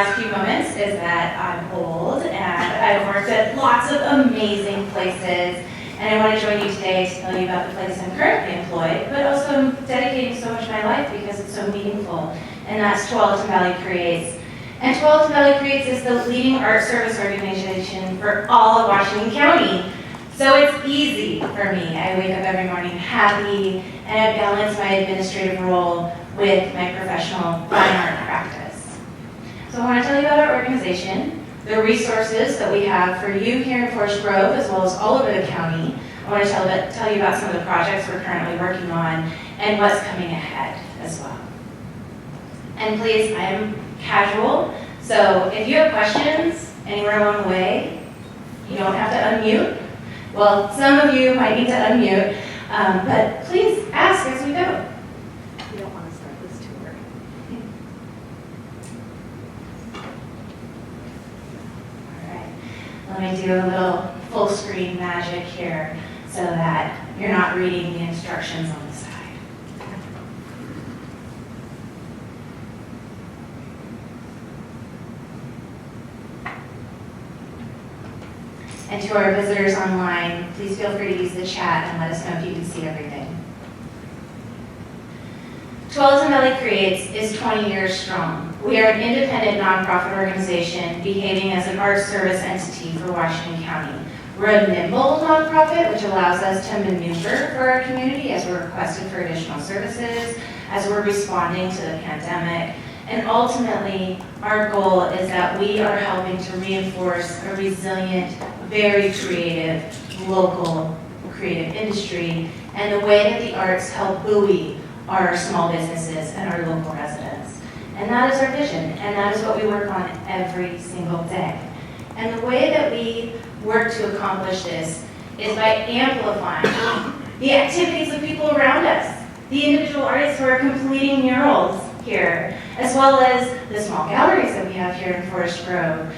last few moments is that I'm old and I've worked at lots of amazing places, and I want to join you today to tell you about the place I'm currently employed, but also I'm dedicating so much of my life because it's so meaningful, and that's Tualatin Valley Creates. And Tualatin Valley Creates is the leading art service organization for all of Washington County. So it's easy for me. I wake up every morning happy, and I balance my administrative role with my professional fine art practice. So I want to tell you about our organization, the resources that we have for you here in Forest Grove, as well as all over the county. I want to tell you about some of the projects we're currently working on and what's coming ahead as well. And please, I am casual, so if you have questions anywhere along the way, you don't have to unmute. Well, some of you might need to unmute, but please ask as we go. You don't want to start this too early. All right, let me do a little full screen magic here so that you're not reading the instructions on the side. And to our visitors online, please feel free to use the chat and let us know if you can see everything. Tualatin Valley Creates is 20 years strong. We are an independent nonprofit organization behaving as an art service entity for Washington County. We're a nimble nonprofit, which allows us to maneuver for our community as we're requested for additional services, as we're responding to the pandemic. And ultimately, our goal is that we are helping to reinforce a resilient, very creative, local creative industry, and the way that the arts help buoy our small businesses and our local residents. And that is our vision, and that is what we work on every single day. And the way that we work to accomplish this is by amplifying the activities of people around us, the individual artists who are completing murals here, as well as the small galleries that we have here in Forest Grove,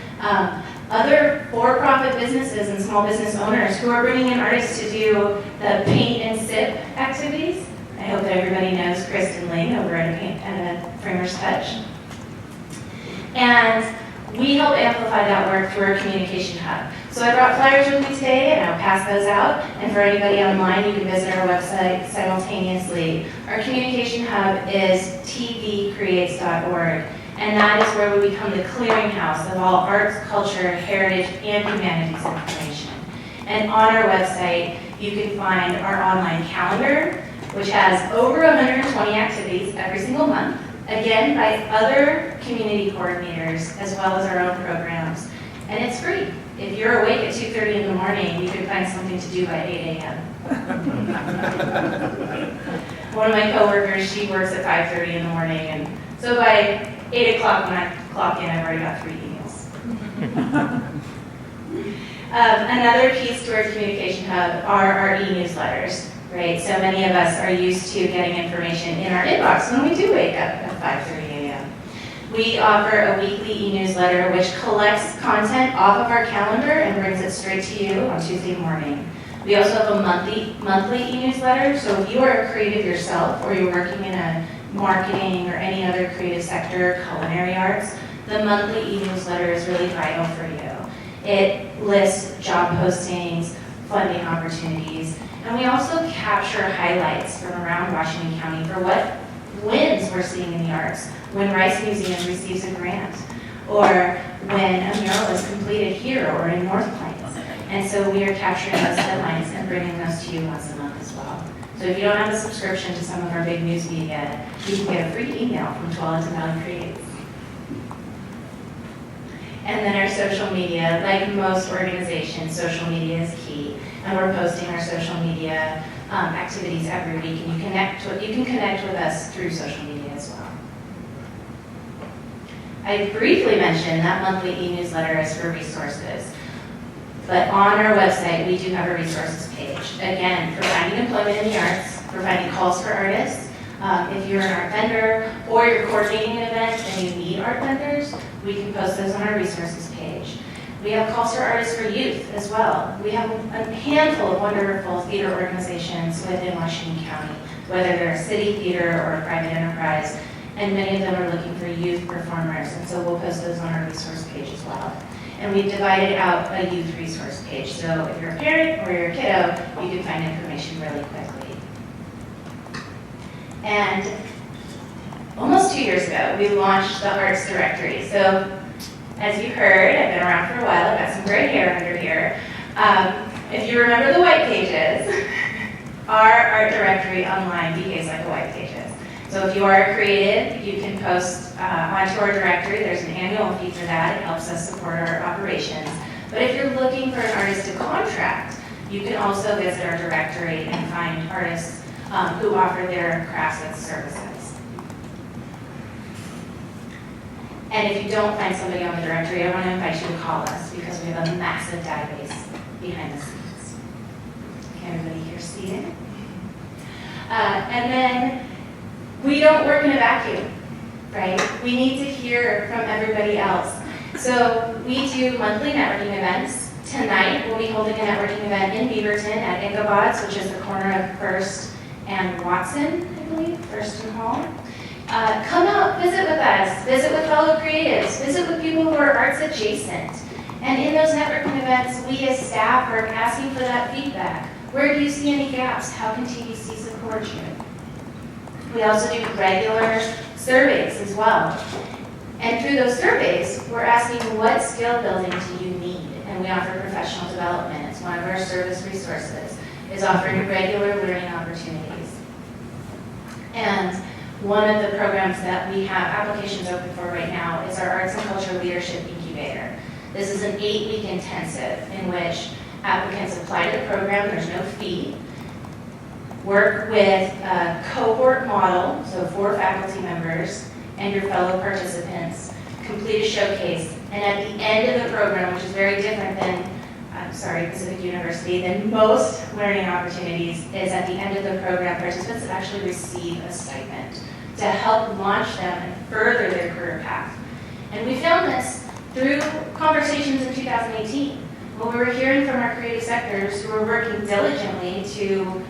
other for-profit businesses and small business owners who are bringing in artists to do the paint and sip activities. I hope that everybody knows Kristen Ling over at a Framer's Touch. And we help amplify that work through our communication hub. So I brought flyers with me today, and I'll pass those out. And for anybody online, you can visit our website simultaneously. Our communication hub is tvcreates.org, and that is where we become the clearinghouse of all arts, culture, heritage, and humanities information. And on our website, you can find our online calendar, which has over 120 activities every single month, again by other community coordinators as well as our own programs. And it's free. If you're awake at 2:30 in the morning, you can find something to do by 8 a.m. One of my coworkers, she works at 5:30 in the morning, and so by 8 o'clock when I clock in, I've already got 3 emails. Another piece to our communication hub are our e-newsletters, right? So many of us are used to getting information in our inbox when we do wake up at 5:30 a.m. We offer a weekly e-newsletter which collects content off of our calendar and brings it straight to you on Tuesday morning. We also have a monthly e-newsletter, so if you are a creative yourself or you're working in a marketing or any other creative sector, culinary arts, the monthly e-newsletter is really vital for you. It lists job postings, funding opportunities, and we also capture highlights from around Washington County for what wins we're seeing in the arts, when Rice Museum receives a grant, or when a mural is completed here or in North Plains. And so we are capturing those headlines and bringing those to you once a month as well. So if you don't have a subscription to some of our big news media, you can get a free email from Tualatin Valley Creates. And then our social media, like most organizations, social media is key. And we're posting our social media activities every week, and you can connect with us through social media as well. I briefly mentioned that monthly e-newsletter is for resources, but on our website we do have a resources page. Again, for finding employment in the arts, for finding calls for artists. If you're an art vendor or you're coordinating an event and you need art vendors, we can post those on our resources page. We have calls for artists for youth as well. We have a handful of wonderful theater organizations within Washington County, whether they're a city theater or a private enterprise. and many of them are looking for youth performers, and so we'll post those on our resource page as well. And we've divided out a youth resource page, so if you're a parent or you're a kiddo, you can find information really quickly. And almost 2 years ago, we launched the Arts Directory. So as you heard, I've been around for a while, I've got some gray hair under here. If you remember the white pages, our art directory online behaves like a white pages. So if you are a creative, you can post onto our directory. There's an annual fee for that. It helps us support our operations. But if you're looking for an artist to contract, you can also visit our directory and find artists who offer their crafts and services. And if you don't find somebody on the directory, I want to invite you to call us because we have a massive database behind the scenes. Can everybody here see it? And then we don't work in a vacuum, right? We need to hear from everybody else. So we do monthly networking events. Tonight we'll be holding a networking event in Beaverton at Ichabod's, which is the corner of First and Watson, I believe, First and Hall. Come out, visit with us, visit with fellow creatives, visit with people who are arts adjacent. And in those networking events, we as staff are asking for that feedback. Where do you see any gaps? How can TVC support you? We also do regular surveys as well. And through those surveys, we're asking what skill building do you need? And we offer professional development. It's one of our service resources, is offering regular learning opportunities. And one of the programs that we have applications open for right now is our Arts and Culture Leadership Incubator. This is an 8-week intensive in which applicants apply to the program, there's no fee, work with a cohort model, so 4 faculty members and your fellow participants, complete a showcase, and at the end of the program, which is very different than, Pacific University, than most learning opportunities, is at the end of the program, participants actually receive a stipend to help launch them and further their career path. And we found this through conversations in 2018, when we were hearing from our creative sectors who were working diligently to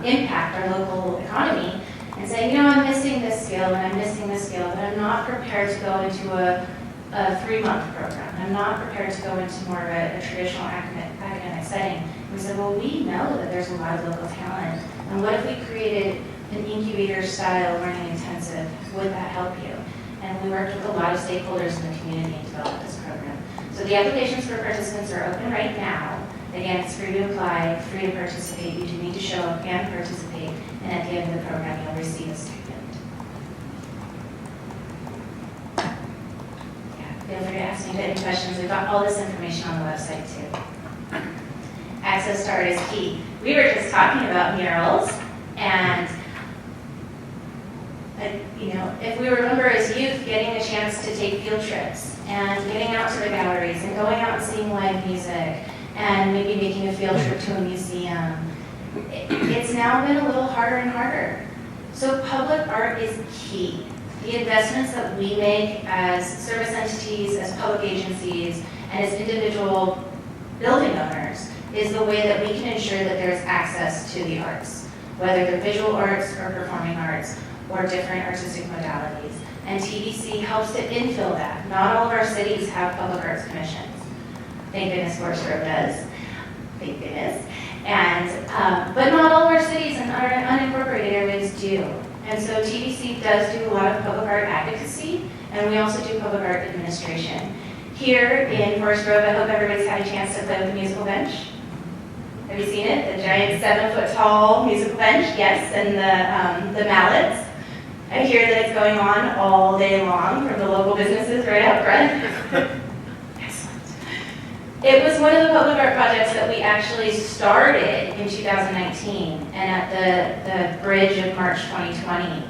impact our local economy and saying, I'm missing this skill and I'm missing this skill, but I'm not prepared to go into a 3-month program. I'm not prepared to go into more of a traditional academic setting. And we said, well, we know that there's a lot of local talent. And what if we created an incubator-style learning intensive? Would that help you? And we worked with a lot of stakeholders in the community and developed this program. So the applications for participants are open right now. Again, it's free to apply, free to participate. You do need to show up and participate. And at the end of the program, you'll receive a stipend. Feel free to ask me any questions. We've got all this information on the website too. Access to art is key. We were just talking about murals, and if we remember as youth getting a chance to take field trips and getting out to the galleries and going out and seeing live music and maybe making a field trip to a museum, it's now been a little harder and harder. So public art is key. The investments that we make as service entities, as public agencies, and as individual building owners is the way that we can ensure that there's access to the arts, whether they're visual arts or performing arts or different artistic modalities. And TVC helps to infill that. Not all of our cities have public arts commissions. Thank goodness Forest Grove does. Thank goodness. But not all of our cities and our unincorporated areas do. And so TVC does do a lot of public art advocacy, and we also do public art administration. Here in Forest Grove, I hope everybody's had a chance to play with the musical bench. Have you seen it? The giant 7-foot-tall musical bench, yes, and the mallets. I hear that it's going on all day long from the local businesses right out front. Excellent. It was one of the public art projects that we actually started in 2019 and at the bridge of March 2020.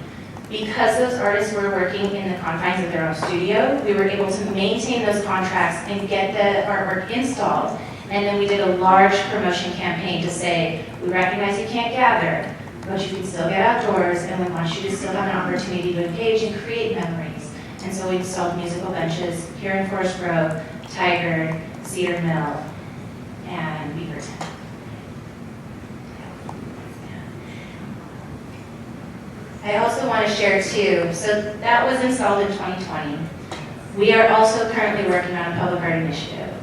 Because those artists were working in the confines of their own studio, we were able to maintain those contracts and get the artwork installed. And then we did a large promotion campaign to say, we recognize you can't gather, but you can still get outdoors, and we want you to still have an opportunity to engage and create memories. And so we installed musical benches here in Forest Grove, Tigard, Cedar Mill, and Beaverton. I also want to share too, so that was installed in 2020. We are also currently working on a public art initiative.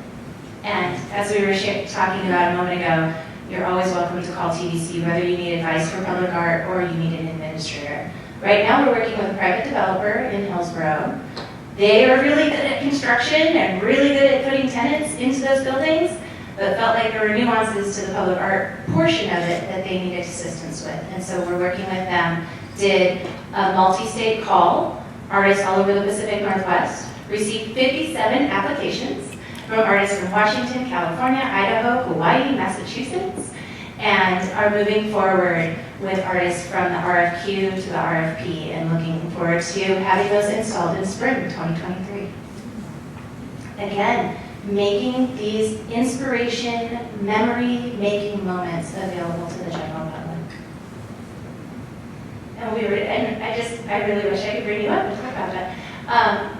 And as we were talking about a moment ago, you're always welcome to call TVC whether you need advice for public art or you need an administrator. Right now we're working with a private developer in Hillsborough. They are really good at construction and really good at putting tenants into those buildings, but felt like there were nuances to the public art portion of it that they needed assistance with. And so we're working with them, did a multi-state call, artists all over the Pacific Northwest, received 57 applications from artists from Washington, California, Idaho, Hawaii, Massachusetts, and are moving forward with artists from the RFQ to the RFP and looking forward to having those installed in spring 2023. Again, making these inspiration, memory-making moments available to the general public. And I really wish I could bring you up and talk about that.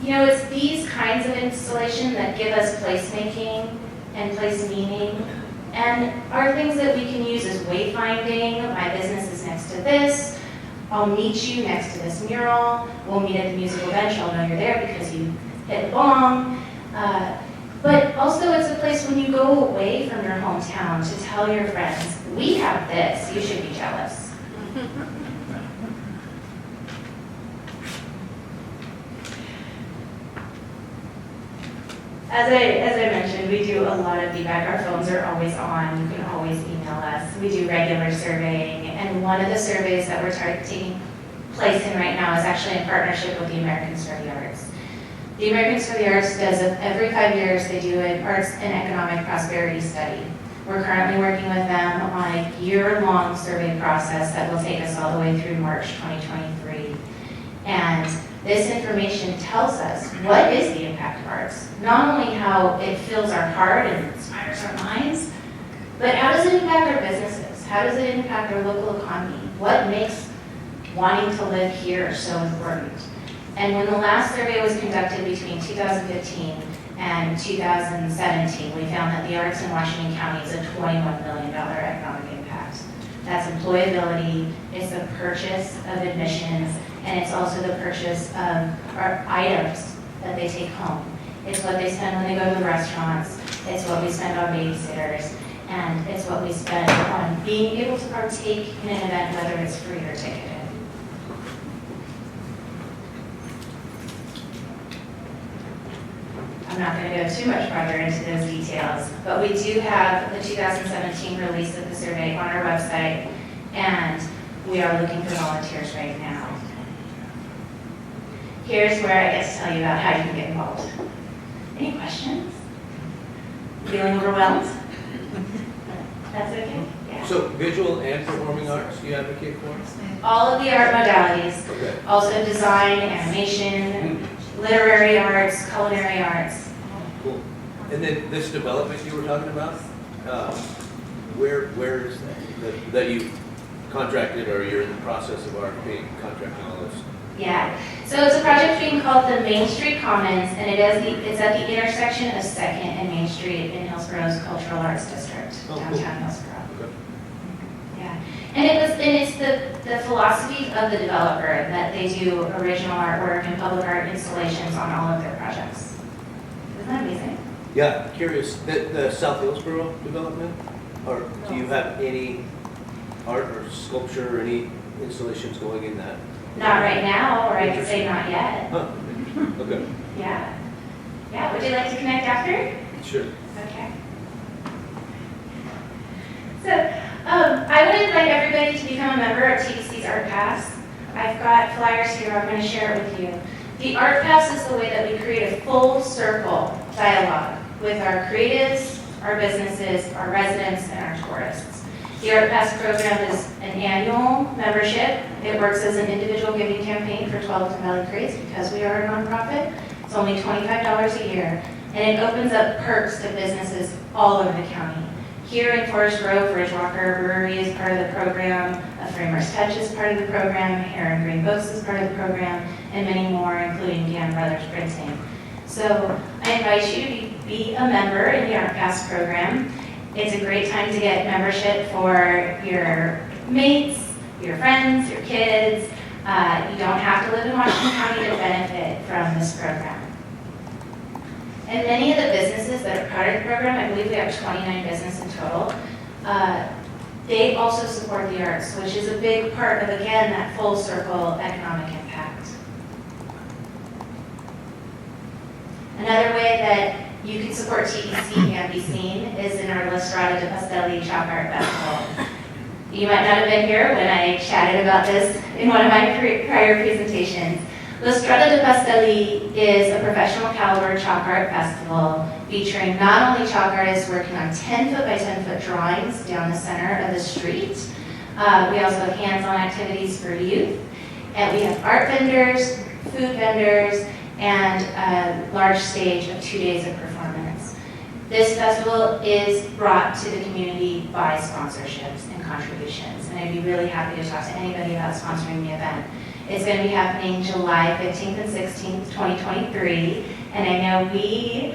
You know, it's these kinds of installation that give us placemaking and place meaning, and are things that we can use as wayfinding. My business is next to this. I'll meet you next to this mural. We'll meet at the musical bench. I'll know you're there because you hit the gong. But also it's a place when you go away from your hometown to tell your friends, we have this, you should be jealous. As I mentioned, we do a lot of feedback. Our phones are always on. You can always email us. We do regular surveying, and one of the surveys that we're taking place in right now is actually in partnership with the Americans for the Arts. The Americans for the Arts does, every 5 years, they do an arts and economic prosperity study. We're currently working with them on a year-long survey process that will take us all the way through March 2023. And this information tells us what is the impact of arts. Not only how it fills our heart and inspires our minds, but how does it impact our businesses? How does it impact our local economy? What makes wanting to live here so important? And when the last survey was conducted between 2015 and 2017, we found that the arts in Washington County is a $21 million economic impact. That's employability, it's the purchase of admissions, and it's also the purchase of our items that they take home. It's what they spend when they go to the restaurants, it's what we spend on babysitters, and it's what we spend on being able to partake in an event, whether it's free or ticketed. I'm not going to go too much farther into those details, but we do have the 2017 release of the survey on our website, and we are looking for volunteers right now. Here's where I get to tell you about how you can get involved. Any questions? Feeling overwhelmed? That's okay? Yeah. So visual and performing arts you advocate for? All of the art modalities, Okay. also design, animation, literary arts, culinary arts. Cool. And then this development you were talking about, where is that you contracted or you're in the process of RFP contracting all this? Yeah, so it's a project being called the Main Street Commons, and it's at the intersection of 2nd and Main Street in Hillsborough's Cultural Arts District, downtown Hillsborough. Okay. Yeah, and it's the philosophy of the developer that they do original artwork and public art installations on all of their projects. Isn't that amazing? Yeah, curious, the South Hillsborough development, or do you have any art or sculpture or any installations going in that? Not right now, or I could say not yet. Huh, okay, Yeah. Yeah, would you like to connect after? sure. Okay. So, I would invite everybody to become a member of TVC's Art Pass. I've got flyers here, I'm going to share it with you. The Art Pass is the way that we create a full circle dialogue with our creatives, our businesses, our residents, and our tourists. The Art Pass program is an annual membership. It works as an individual giving campaign for Tualatin Valley Creates because we are a nonprofit. It's only $25 a year, and it opens up perks to businesses all over the county. Here in Forest Grove, Ridgewalker Brewery is part of the program, A Framer's Touch is part of the program, Heron Green Books is part of the program, and many more, including Dan Brothers Printing. So I invite you to be a member in the Art Pass program. It's a great time to get membership for your mates, your friends, your kids. You don't have to live in Washington County to benefit from this program. And many of the businesses that are part of the program, I believe we have 29 businesses in total, they also support the arts, which is a big part of, again, that full circle economic impact. Another way that you can support TEC and be seen is in our La Strada de Pastelli Chalk Art Festival. You might not have been here when I chatted about this in one of my prior presentations. La Strada de Pastelli is a professional caliber chalk art festival featuring not only chalk artists working on 10-foot by 10-foot drawings down the center of the street, we also have hands-on activities for youth, and we have art vendors, food vendors, and a large stage of 2 days of performance. This festival is brought to the community by sponsorships and contributions, and I'd be really happy to talk to anybody about sponsoring the event. It's going to be happening July 15th and 16th, 2023, and I know we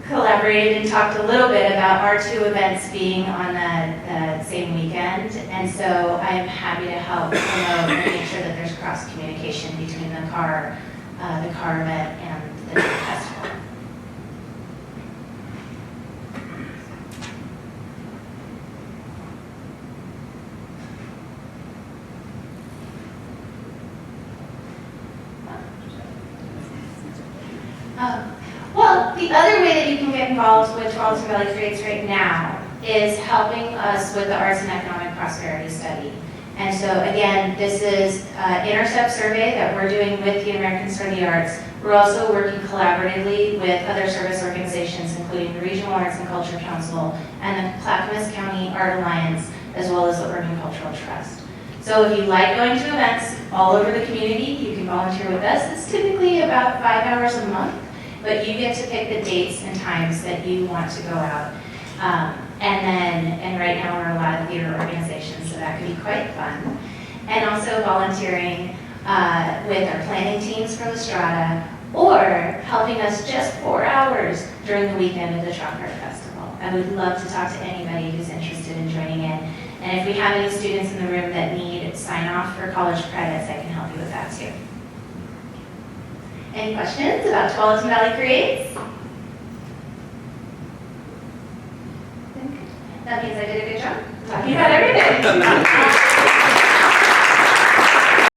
collaborated and talked a little bit about our two events being on the same weekend, and so I am happy to help promote and make sure that there's cross communication between the car event and the festival. Well, the other way that you can get involved with Tualatin Valley Creates right now is helping us with the Arts and Economic Prosperity Study. And so again, this is an intercept survey that we're doing with the Americans for the Arts. We're also working collaboratively with other service organizations, including the Regional Arts and Culture Council and the Clackamas County Art Alliance, as well as the Urban Cultural Trust. So if you like going to events all over the community, you can volunteer with us. It's typically about 5 hours a month, but you get to pick the dates and times that you want to go out. And right now we're a lot of theater organizations, so that could be quite fun. And also volunteering with our planning teams for La Strada, or helping us just 4 hours during the weekend of the Chalk Art Festival. I would love to talk to anybody who's interested in joining in. And if we have any students in the room that need sign off for college credits, I can help you with that too. Any questions about Tualatin Valley Creates? That means I did a good job talking about everything.